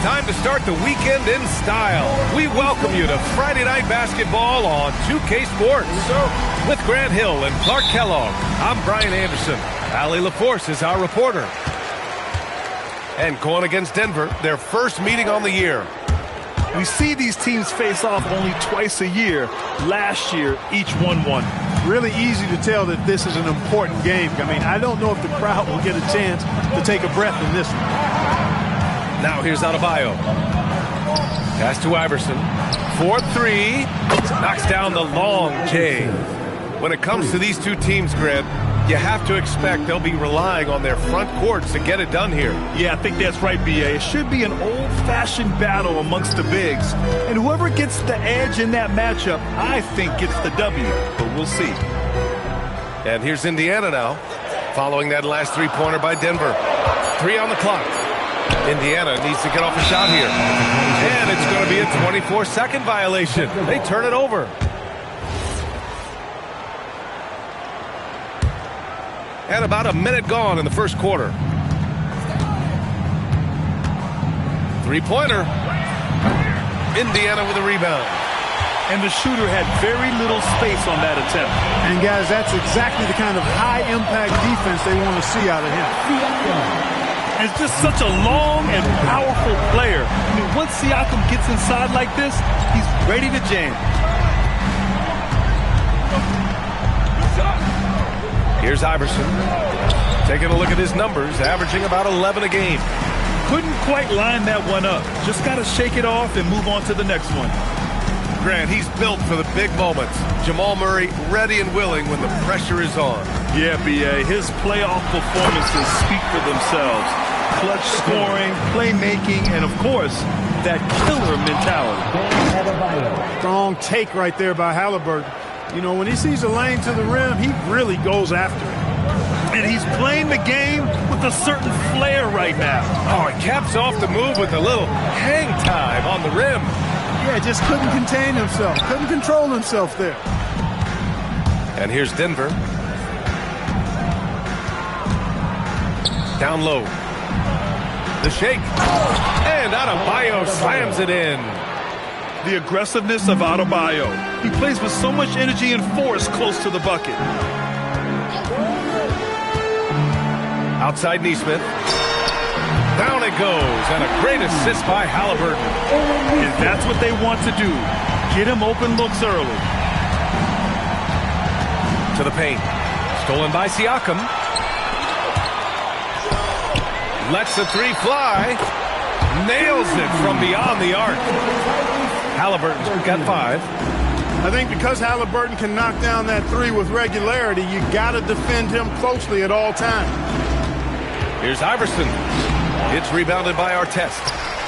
Time to start the weekend in style. We welcome you to Friday Night Basketball on 2K Sports. With Grant Hill and Clark Kellogg, I'm Brian Anderson. Allie LaForce is our reporter. And going against Denver, their first meeting on the year. We see these teams face off only twice a year. Last year, each won one. Really easy to tell that this is an important game. I mean, I don't know if the crowd will get a chance to take a breath in this one. Now here's Adebayo. Pass to Iverson. 4-3. Knocks down the long J. When it comes to these two teams, Grant, you have to expect they'll be relying on their front courts to get it done here. Yeah, I think that's right, B.A. It should be an old-fashioned battle amongst the bigs. And whoever gets the edge in that matchup, I think gets the W. But we'll see. And here's Indiana now, following that last three-pointer by Denver. 3 on the clock. Indiana needs to get off a shot here. And it's going to be a 24-second violation. They turn it over. And about a minute gone in the first quarter. Three-pointer. Indiana with a rebound. And the shooter had very little space on that attempt. And, guys, that's exactly the kind of high-impact defense they want to see out of him. It's just such a long and powerful player. I mean, once Siakam gets inside like this, he's ready to jam. Here's Iverson. Taking a look at his numbers, averaging about 11 a game. Couldn't quite line that one up. Just got to shake it off and move on to the next one. Grant, he's built for the big moments. Jamal Murray ready and willing when the pressure is on. Yeah, B.A., his playoff performances speak for themselves. Clutch scoring, playmaking, and, of course, that killer mentality. Strong take right there by Halliburton. You know, when he sees a lane to the rim, he really goes after it. And he's playing the game with a certain flair right now. Oh, he caps off the move with a little hang time on the rim. Yeah, just couldn't contain himself. Couldn't control himself there. And here's Denver. Down low. The shake. And Adebayo slams it in. The aggressiveness of Adebayo. He plays with so much energy and force close to the bucket. Outside Nesmith. Down it goes. And a great assist by Halliburton. And that's what they want to do. Get him open looks early. To the paint. Stolen by Siakam. Lets the three fly. Nails it from beyond the arc. Halliburton's got 5. I think because Halliburton can knock down that three with regularity, you got to defend him closely at all times. Here's Iverson. It's rebounded by Artest.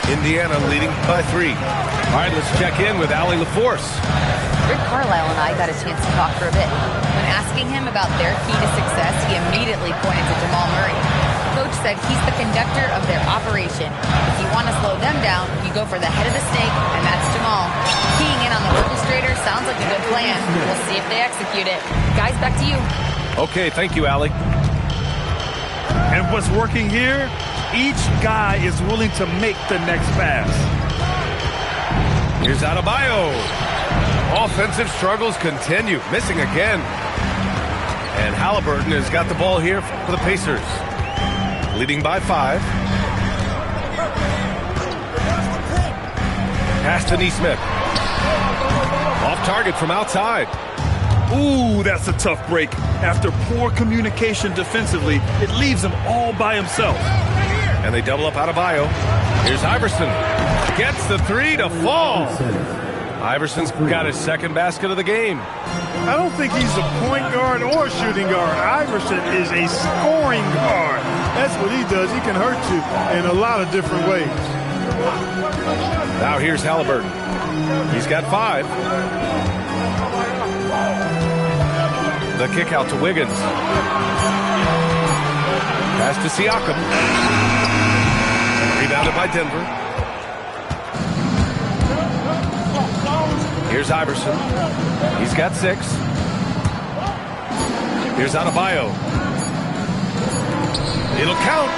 Indiana leading by 3. All right, let's check in with Allie LaForce. Rick Carlisle and I got a chance to talk for a bit. When asking him about their key to success, he immediately pointed to Jamal Murray. Coach said he's the conductor of their operation. If you want to slow them down, you go for the head of the snake, and that's Jamal. Keying in on the orchestrator sounds like a good plan. We'll see if they execute it. Guys, back to you. Okay, thank you, Allie. And what's working here? Each guy is willing to make the next pass. Here's Adebayo. Offensive struggles continue. Missing again. And Halliburton has got the ball here for the Pacers. Leading by 5. Pass to Nesmith. Off target from outside. Ooh, that's a tough break. After poor communication defensively, it leaves him all by himself. And they double up Adebayo. Here's Iverson. Gets the 3 to fall. Iverson's got his second basket of the game. I don't think he's a point guard or shooting guard. Iverson is a scoring guard. That's what he does. He can hurt you in a lot of different ways. Now here's Halliburton. He's got 5. The kick out to Wiggins. Pass to Siakam. Rebounded by Denver. Here's Iverson. He's got 6. Here's Adebayo. It'll count.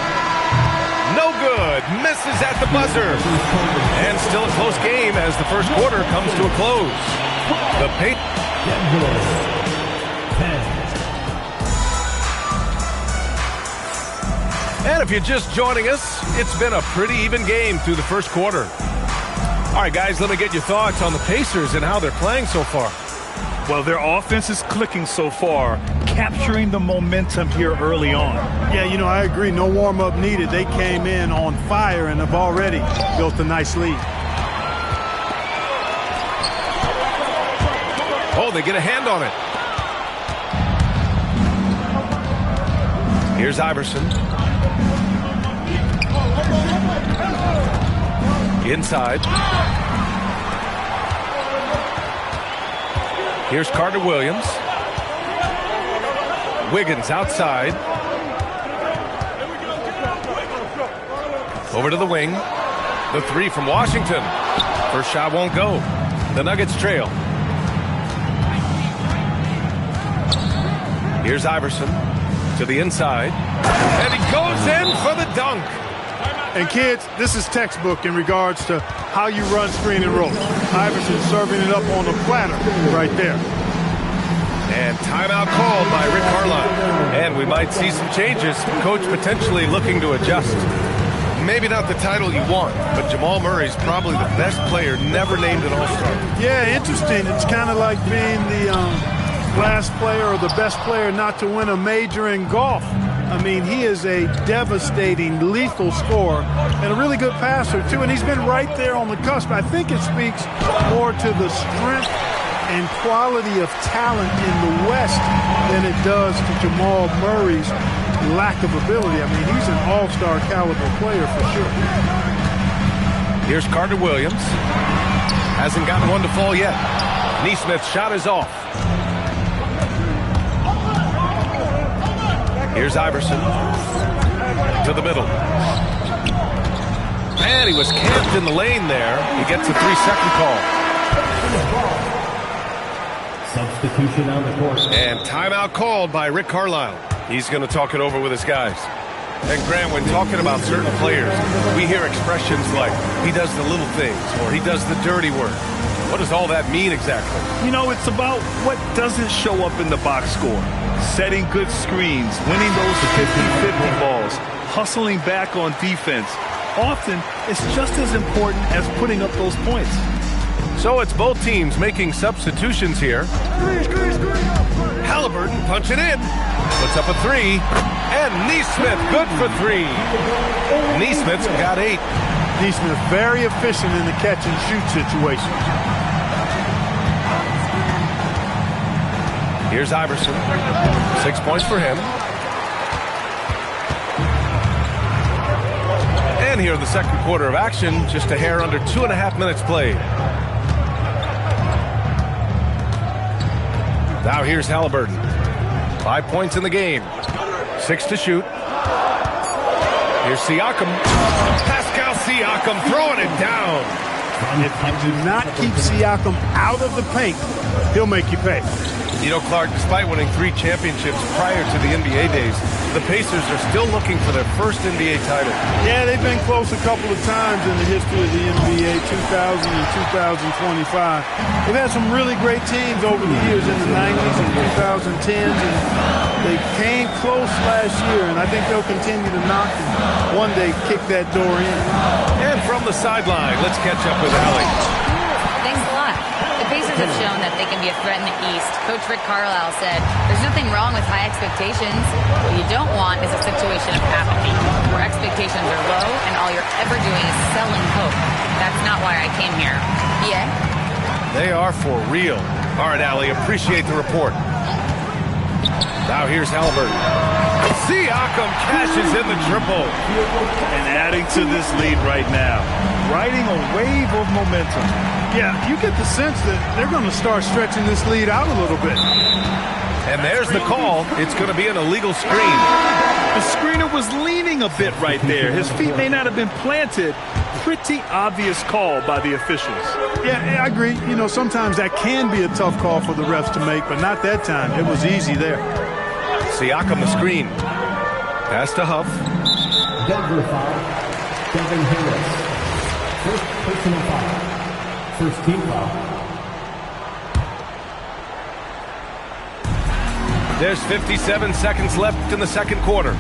No good. Misses at the buzzer. And still a close game as the first quarter comes to a close. The And if you're just joining us, it's been a pretty even game through the first quarter. All right, guys, let me get your thoughts on the Pacers and how they're playing so far. Well, their offense is clicking so far, capturing the momentum here early on. Yeah, you know, I agree. No warm-up needed. They came in on fire and have already built a nice lead. Oh, they get a hand on it. Here's Iverson. Inside. Here's Carter Williams. Wiggins outside. Over to the wing. The three from Washington. First shot won't go. The Nuggets trail. Here's Iverson to the inside. And he goes in for the dunk. And kids, this is textbook in regards to how you run screen and roll. Iverson serving it up on the platter right there. And timeout called by Rick Carlisle. And we might see some changes. Coach potentially looking to adjust. Maybe not the title you want, but Jamal Murray's probably the best player never named an All-Star. Yeah, interesting. It's kind of like being the last player or the best player not to win a major in golf. I mean, he is a devastating, lethal scorer and a really good passer, too. And he's been right there on the cusp. I think it speaks more to the strength and quality of talent in the West than it does to Jamal Murray's lack of ability. I mean, he's an all-star caliber player for sure. Here's Carter Williams. Hasn't gotten one to fall yet. Neesmith's shot is off. Here's Iverson to the middle. And he was camped in the lane there. He gets a 3-second call. Substitution on the court. And timeout called by Rick Carlisle. He's going to talk it over with his guys. And Grant, when talking about certain players, we hear expressions like, he does the little things, or he does the dirty work. What does all that mean exactly? You know, it's about what doesn't show up in the box score. Setting good screens, winning those 50-50 balls, hustling back on defense. Often, it's just as important as putting up those points. So it's both teams making substitutions here. Halliburton punching in. Puts up a three. And Neesmith good for three. Neesmith's got 8. Neesmith very efficient in the catch-and-shoot situation. Here's Iverson. 6 points for him. And here in the second quarter of action, just a hair under 2.5 minutes played. Now here's Halliburton. 5 points in the game. 6 to shoot. Here's Siakam. Pascal Siakam throwing it down. If you do not keep Siakam out of the paint, he'll make you pay. You know, Clark, despite winning 3 championships prior to the NBA days, the Pacers are still looking for their first NBA title. Yeah, they've been close a couple of times in the history of the NBA, 2000 and 2025. They've had some really great teams over the years in the 90s and 2010s, and they came close last year, and I think they'll continue to knock and one day kick that door in. And from the sideline, let's catch up with Allie. Thanks a lot. The Pacers have shown that they can be a threat in the East. Coach Rick Carlisle said, there's nothing wrong with high expectations. What you don't want is a situation of apathy, where expectations are low and all you're ever doing is selling hope. That's not why I came here. Yeah? They are for real. All right, Allie, appreciate the report. Now here's Halliburton. Siakam cashes in the triple. And adding to this lead right now. Riding a wave of momentum. Yeah, you get the sense that they're going to start stretching this lead out a little bit. And there's the call. It's going to be an illegal screen. The screener was leaning a bit right there. His feet may not have been planted. Pretty obvious call by the officials. Yeah, I agree. You know, sometimes that can be a tough call for the refs to make, but not that time. It was easy there. Siakam the screen. Pass to Huff. Denver foul. First personal foul. First team foul. There's 57 seconds left in the second quarter.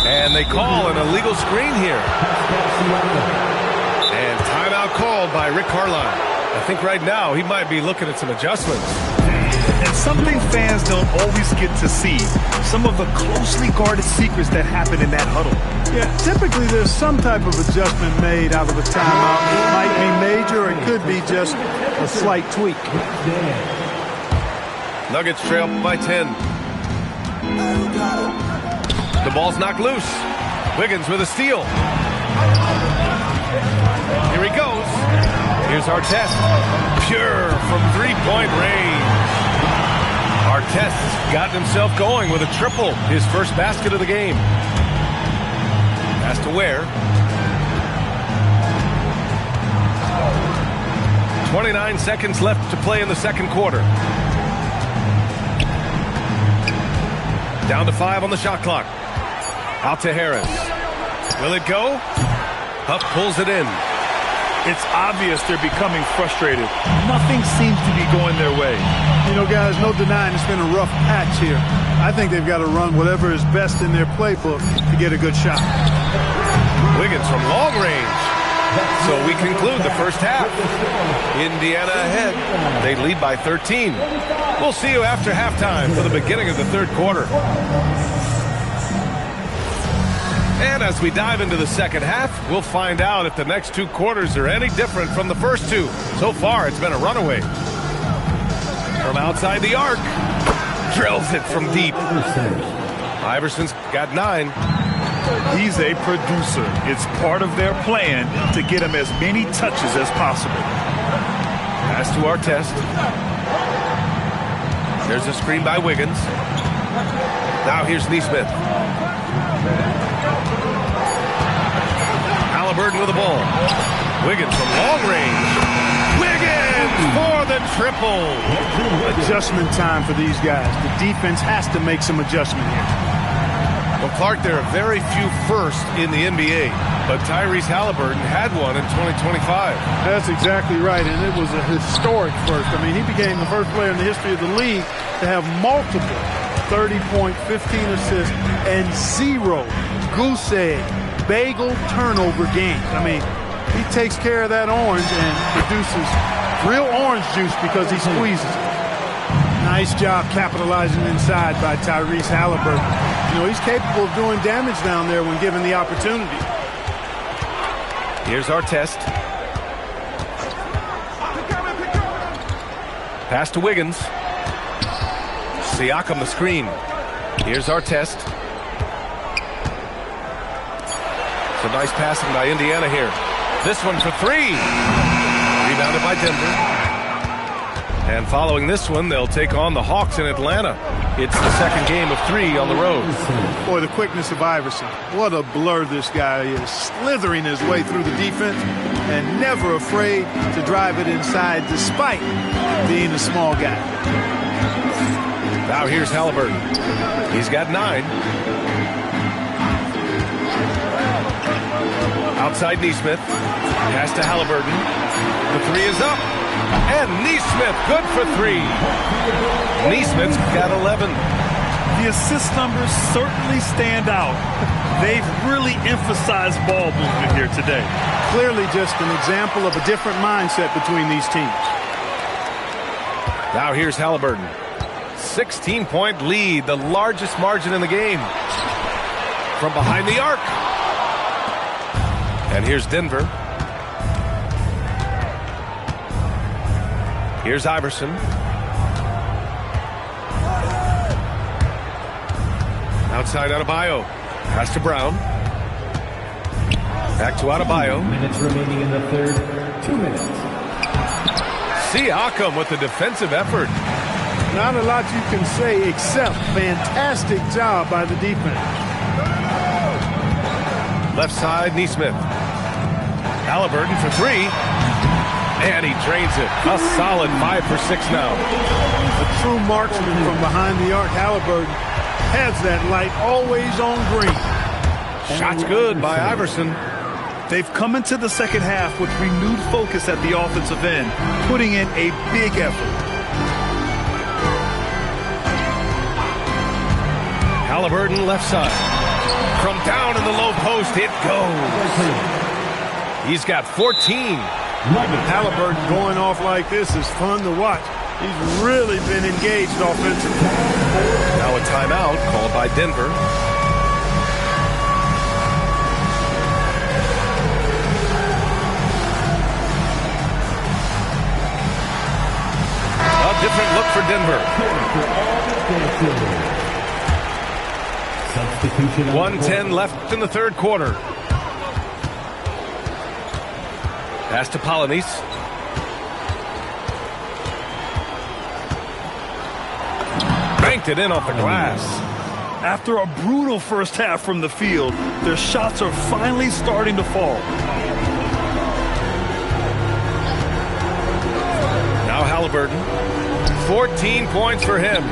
And they call an illegal screen here. And timeout called by Rick Carlisle. I think right now he might be looking at some adjustments. And something fans don't always get to see. Some of the closely guarded secrets that happen in that huddle. Yeah, typically there's some type of adjustment made out of a timeout. It might be major, or it could be just a slight tweak. Nuggets trail by 10. The ball's knocked loose. Wiggins with a steal. Here he goes. Here's Artest. Pure from three-point range. Artest's gotten himself going with a triple. His first basket of the game. Pass to Ware. 29 seconds left to play in the second quarter. Down to 5 on the shot clock. Out to Harris. Will it go? Huff pulls it in. It's obvious they're becoming frustrated. Nothing seems to be going their way. You know, guys, no denying it's been a rough patch here. I think they've got to run whatever is best in their playbook to get a good shot. Wiggins from long range. So we conclude the first half. Indiana ahead. They lead by 13. We'll see you after halftime for the beginning of the third quarter. And as we dive into the second half, we'll find out if the next two quarters are any different from the first two. So far, it's been a runaway. From outside the arc. Drills it from deep. Iverson's got 9. He's a producer. It's part of their plan to get him as many touches as possible. Pass to Artest. There's a screen by Wiggins. Now here's Neesmith. Halliburton with the ball. Wiggins from long range. Wiggins for the triple. Adjustment time for these guys. The defense has to make some adjustment here. Well, Clark, there are very few firsts in the NBA, but Tyrese Halliburton had one in 2025. That's exactly right, and it was a historic first. I mean, he became the first player in the history of the league to have multiple 30-point, 15 assists, and 0 goose egg, bagel turnover games. I mean, he takes care of that orange and produces real orange juice because he squeezes it. Nice job capitalizing inside by Tyrese Halliburton. You know, he's capable of doing damage down there when given the opportunity. Here's Artest. Pass to Wiggins. Siakam the screen. Here's Artest. It's a nice passing by Indiana here. This one for 3. Rebounded by Denver. And following this one, they'll take on the Hawks in Atlanta. It's the second game of 3 on the road. Boy, the quickness of Iverson. What a blur this guy is. Slithering his way through the defense and never afraid to drive it inside despite being a small guy. Now here's Halliburton. He's got 9. Outside Neesmith. Pass to Halliburton. The 3 is up. And Neesmith, good for 3. Neesmith's got 11. The assist numbers certainly stand out. They've really emphasized ball movement here today. Clearly just an example of a different mindset between these teams. Now here's Halliburton. 16-point lead, the largest margin in the game. From behind the arc. And here's Denver. Here's Iverson. Outside Adebayo. Pass to Brown. Back to Adebayo. 2 minutes remaining in the third. 2 minutes. Siakam with the defensive effort. Not a lot you can say except fantastic job by the defense. Left side, Neesmith. Halliburton for 3. And he drains it. A solid 5 for 6 now. A true marksman from behind the arc. Halliburton has that light always on green. Shot's good by Iverson. They've come into the second half with renewed focus at the offensive end, putting in a big effort. Halliburton left side. From down in the low post, it goes. He's got 14. Halliburton going off like this is fun to watch. He's really been engaged offensively. Now a timeout called by Denver. A different look for Denver. 1:10 left in the third quarter. Pass to Polynice. Banked it in off the glass. After a brutal first half from the field, their shots are finally starting to fall. Now Halliburton. 14 points for him.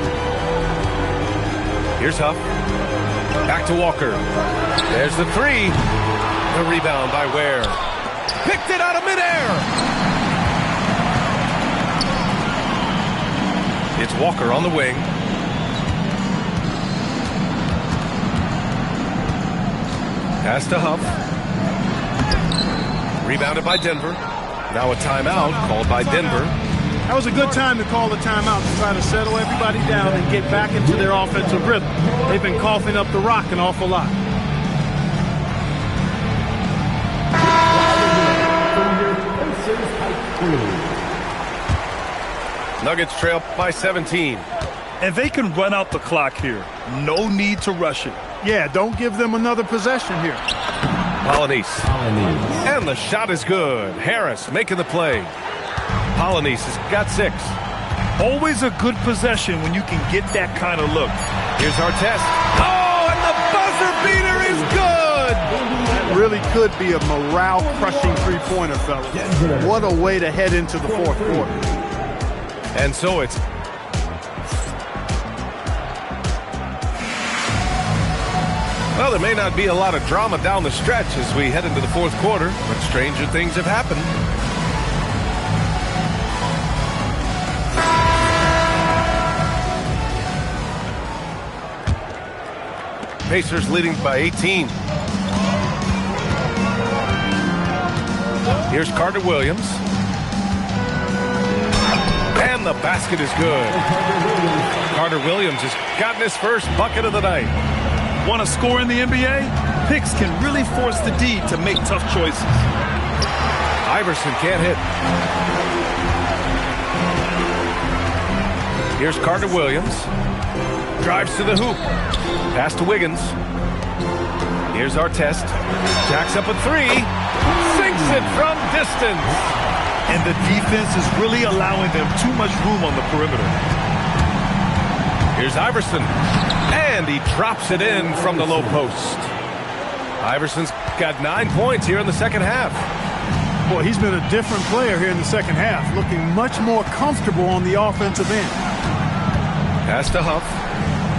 Here's Huff. Back to Walker. There's the three. The rebound by Ware. Picked it out of midair. It's Walker on the wing. Pass to Huff. Rebounded by Denver. Now a timeout called by Denver. That was a good time to call the timeout to try to settle everybody down and get back into their offensive rhythm. They've been coughing up the rock an awful lot. Nuggets trail by 17. And they can run out the clock here. No need to rush it. Yeah, don't give them another possession here. Polynice. And the shot is good. Harris making the play. Polynice has got 6. Always a good possession when you can get that kind of look. Here's our test. Oh, and the buzzer beater is good! That really could be a morale-crushing three-pointer, fellas. What a way to head into the fourth quarter. And so it's... Well, there may not be a lot of drama down the stretch as we head into the fourth quarter, but stranger things have happened. Pacers leading by 18. Here's Carter Williams. And the basket is good. Carter Williams has gotten his first bucket of the night. Want to score in the NBA? Picks can really force the D to make tough choices. Iverson can't hit. Here's Carter Williams. Drives to the hoop. Pass to Wiggins. Here's our test. Jacks up a three. Sinks it from distance. And the defense is really allowing them too much room on the perimeter. Here's Iverson. And he drops it in from the low post. Iverson's got 9 points here in the second half. Boy, he's been a different player here in the second half, looking much more comfortable on the offensive end. Pass to Huff.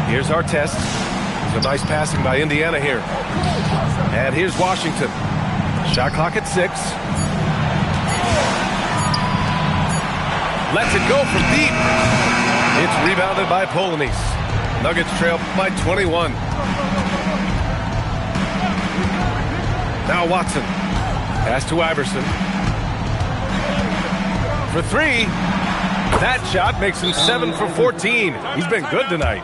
Here's our test. There's a nice passing by Indiana here. And here's Washington. Shot clock at 6. Lets it go from deep. It's rebounded by Polynice. Nuggets trail by 21. Now Watson. Pass to Iverson. For 3. That shot makes him 7 for 14. He's been good tonight.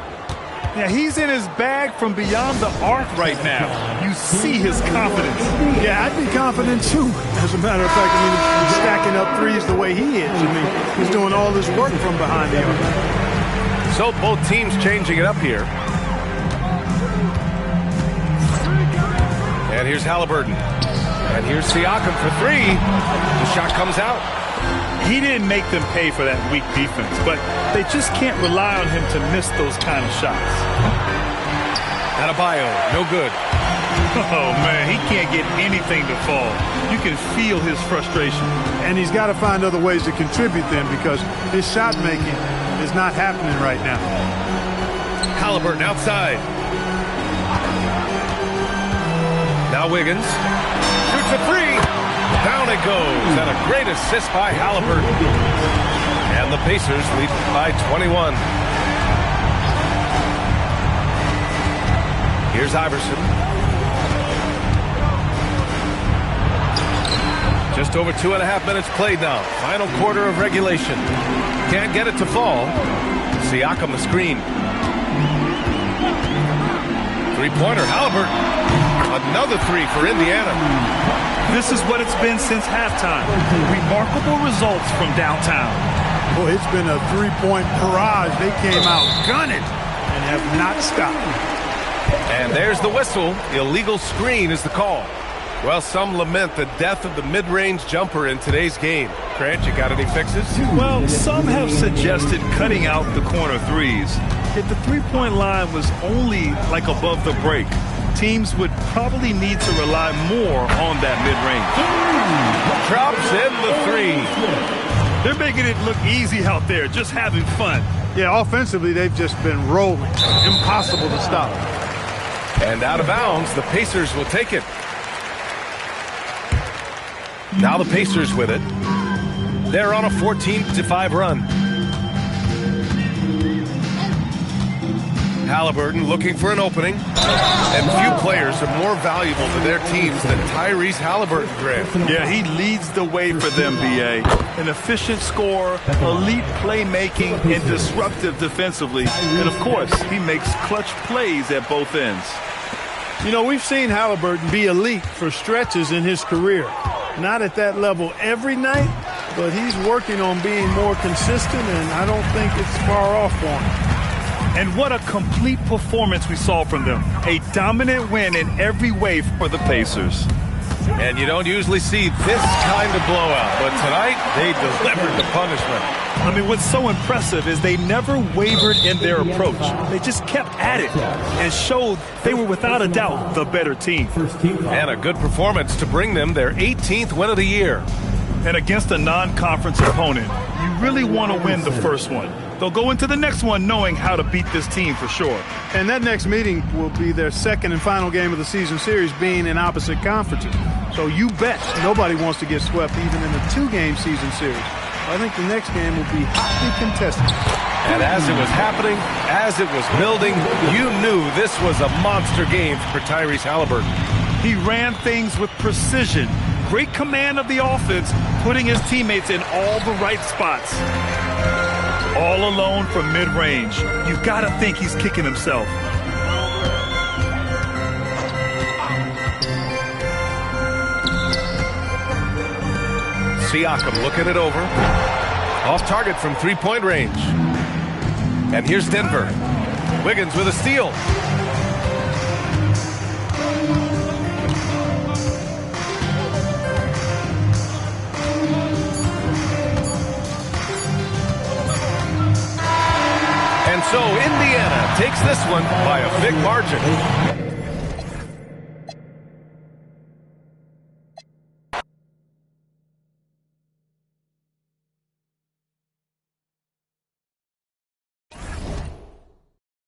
Yeah, he's in his bag from beyond the arc right now. You see his confidence. Yeah, I'd be confident too. As a matter of fact, I mean, he's stacking up threes the way he is. I mean, he's doing all this work from behind the arc. So both teams changing it up here. And here's Halliburton. And here's Siakam for 3. The shot comes out. He didn't make them pay for that weak defense, but they just can't rely on him to miss those kind of shots. Adebayo, no good. Oh, man, he can't get anything to fall. You can feel his frustration. And he's got to find other ways to contribute then because his shot making is not happening right now. Halliburton outside. Now Wiggins shoots a three. Down it goes, and a great assist by Halliburton. And the Pacers lead by 21. Here's Iverson. Just over 2.5 minutes played now. Final quarter of regulation. Can't get it to fall. Siakam the screen. Three-pointer, Halliburton. Another three for Indiana. This is what it's been since halftime. Remarkable results from downtown. Boy, it's been a three-point barrage. They came out gunning and have not stopped. And there's the whistle. Illegal screen is the call. Well, some lament the death of the mid-range jumper in today's game. Grant, you got any fixes? Well, some have suggested cutting out the corner threes. If the three-point line was only like above the break, teams would probably need to rely more on that mid-range. Drops in the three. They're making it look easy out there, just having fun. Yeah, offensively, they've just been rolling. Impossible to stop. And out of bounds, the Pacers will take it. Now the Pacers with it. They're on a 14-5 run. Halliburton looking for an opening. And few players are more valuable to their teams than Tyrese Halliburton, Grant. Yeah, he leads the way for them, B.A. An efficient scorer, elite playmaking, and disruptive defensively. And, of course, he makes clutch plays at both ends. You know, we've seen Halliburton be elite for stretches in his career. Not at that level every night, but he's working on being more consistent, and I don't think it's far off for him. And what a complete performance we saw from them. A dominant win in every way for the Pacers. And you don't usually see this kind of blowout, but tonight they delivered the punishment. I mean, what's so impressive is they never wavered in their approach. They just kept at it and showed they were without a doubt the better team. And a good performance to bring them their 18th win of the year. And against a non-conference opponent, you really want to win the first one. They'll go into the next one knowing how to beat this team for sure. And that next meeting will be their second and final game of the season series, being in opposite conferences. So you bet nobody wants to get swept even in the two-game season series. I think the next game will be hotly contested. And as it was happening, as it was building, you knew this was a monster game for Tyrese Halliburton. He ran things with precision, great command of the offense, putting his teammates in all the right spots. All alone from mid-range. You've got to think he's kicking himself. Siakam looking it over. Off target from three-point range. And here's Denver. Wiggins with a steal. And so Indiana takes this one by a big margin.